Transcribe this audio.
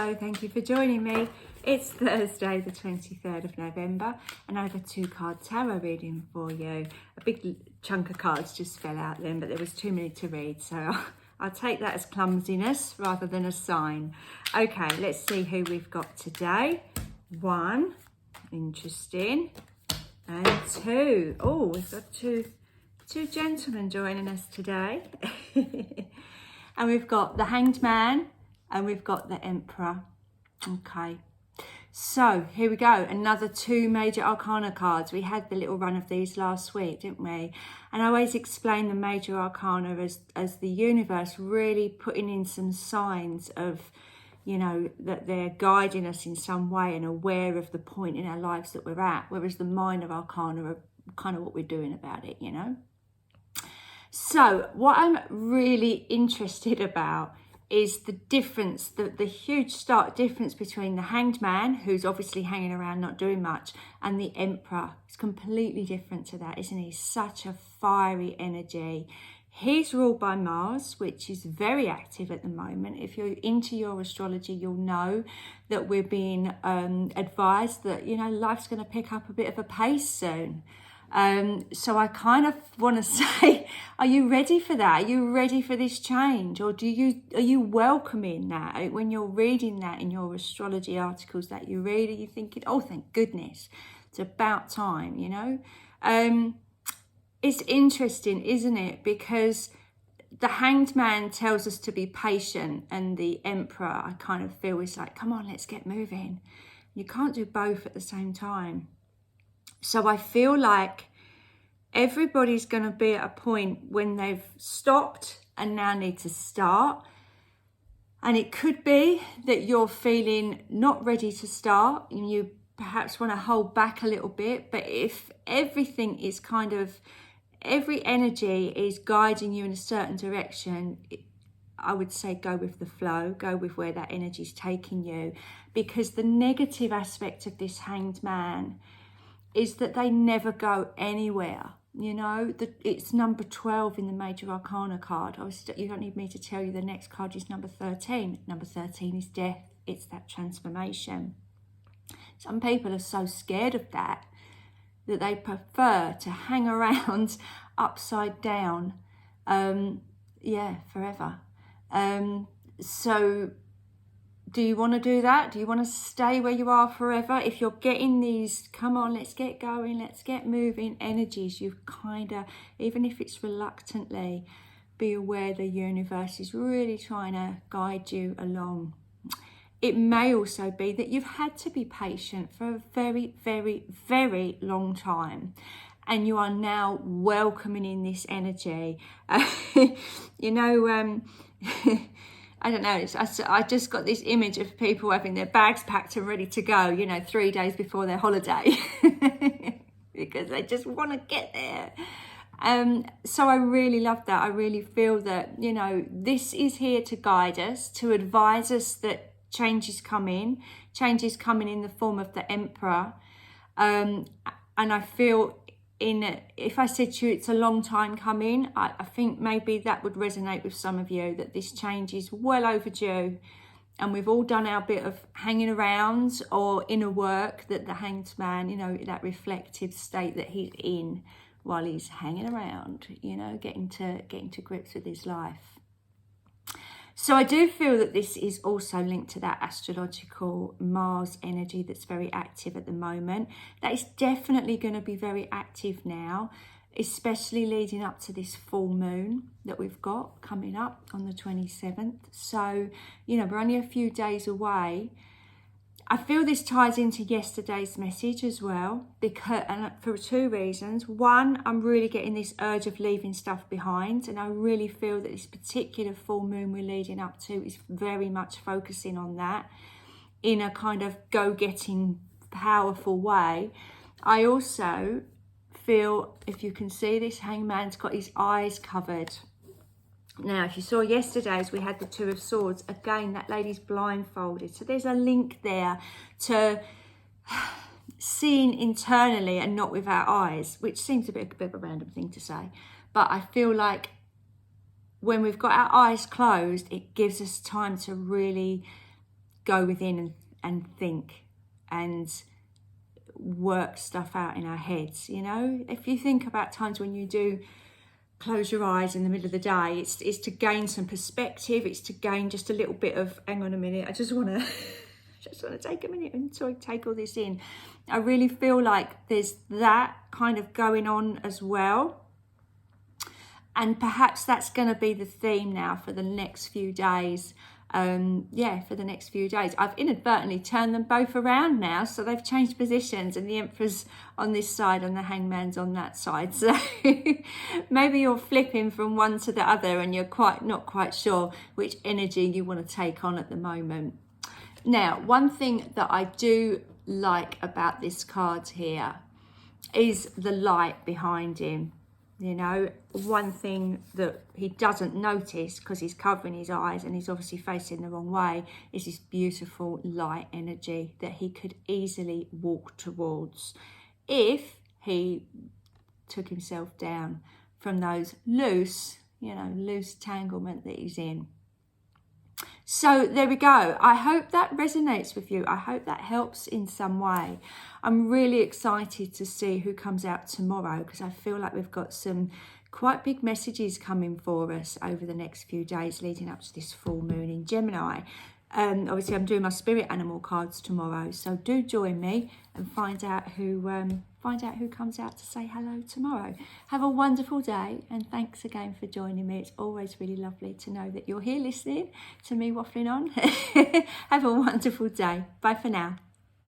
Hello, thank you for joining me. It's Thursday the 23rd of November and I have a 2-card tarot reading for you. A big chunk of cards just fell out then, but there was too many to read, so I'll take that as clumsiness rather than a sign. Okay, let's see who we've got today. 1, interesting, and 2. Oh, we've got two gentlemen joining us today. And we've got the Hanged Man and we've got the Emperor. Okay, so here we go. Another 2 major arcana cards. We had the little run of these last week, didn't we? And I always explain the major arcana as the universe really putting in some signs of, you know, that they're guiding us in some way and aware of the point in our lives that we're at, whereas the minor arcana are kind of what we're doing about it, you know. So what I'm really interested about is the difference, the huge stark difference between the Hanged Man, who's obviously hanging around not doing much, and the Emperor. It's completely different to that, isn't he? Such a fiery energy. He's ruled by Mars, which is very active at the moment. If you're into your astrology, you'll know that we're being advised that, you know, life's going to pick up a bit of a pace soon. So I kind of want to say, are you ready for that? Are you ready for this change? Or are you welcoming that when you're reading that in your astrology articles that you read? Are you thinking, oh, thank goodness, it's about time, you know? It's interesting, isn't it? Because the Hanged Man tells us to be patient, and the Emperor, I kind of feel, is like, come on, let's get moving. You can't do both at the same time. So I feel like everybody's going to be at a point when they've stopped and now need to start. And it could be that you're feeling not ready to start and you perhaps want to hold back a little bit. But if everything is kind of, every energy is guiding you in a certain direction, I would say go with the flow, go with where that energy is taking you. Because the negative aspect of this Hanged Man is that they never go anywhere. You know, it's number 12 in the major arcana card. You don't need me to tell you the next card is number 13. Number 13 is death. It's that transformation. Some people are so scared of that they prefer to hang around upside down, forever. So do you want to do that? Do you want to stay where you are forever? If you're getting these, come on, let's get going, let's get moving energies, you've kind of, even if it's reluctantly, be aware the universe is really trying to guide you along. It may also be that you've had to be patient for a very, very, very long time. And you are now welcoming in this energy. You know, I don't know, I just got this image of people having their bags packed and ready to go, you know, 3 days before their holiday. Because they just want to get there. So I really love that. I really feel that, you know, this is here to guide us, to advise us that change is coming in the form of the Emperor. And I feel if I said to you it's a long time coming, I think maybe that would resonate with some of you, that this change is well overdue, and we've all done our bit of hanging around or inner work that the Hanged Man, you know, that reflective state that he's in while he's hanging around, you know, getting to grips with his life. So I do feel that this is also linked to that astrological Mars energy that's very active at the moment. That is definitely going to be very active now, especially leading up to this full moon that we've got coming up on the 27th. So, you know, we're only a few days away. I feel this ties into yesterday's message as well, and for 2 reasons. One, I'm really getting this urge of leaving stuff behind, and I really feel that this particular full moon we're leading up to is very much focusing on that in a kind of go-getting, powerful way. I also feel, if you can see this, Hanged Man's got his eyes covered. Now, if you saw yesterday's, we had the 2 of Swords. Again, that lady's blindfolded. So there's a link there to seeing internally and not with our eyes, which seems a bit of a random thing to say. But I feel like when we've got our eyes closed, it gives us time to really go within and think and work stuff out in our heads. You know, if you think about times when you do close your eyes in the middle of the day, it's to gain some perspective, it's to gain just a little bit of, hang on a minute, I just want to take a minute and sort of take all this in. I really feel like there's that kind of going on as well. And perhaps that's going to be the theme now for the next few days. For the next few days. I've inadvertently turned them both around now, so they've changed positions, and the Emperor's on this side and the Hangman's on that side. So maybe you're flipping from one to the other and you're not quite sure which energy you want to take on at the moment. Now, one thing that I do like about this card here is the light behind him. You know, one thing that he doesn't notice because he's covering his eyes and he's obviously facing the wrong way is this beautiful light energy that he could easily walk towards if he took himself down from those loose tanglement that he's in. So there we go. I hope that resonates with you. I hope that helps in some way. I'm really excited to see who comes out tomorrow, because I feel like we've got some quite big messages coming for us over the next few days leading up to this full moon in Gemini. Obviously, I'm doing my spirit animal cards tomorrow, so do join me and find out who comes out to say hello tomorrow. Have a wonderful day, and thanks again for joining me. It's always really lovely to know that you're here listening to me waffling on. Have a wonderful day. Bye for now.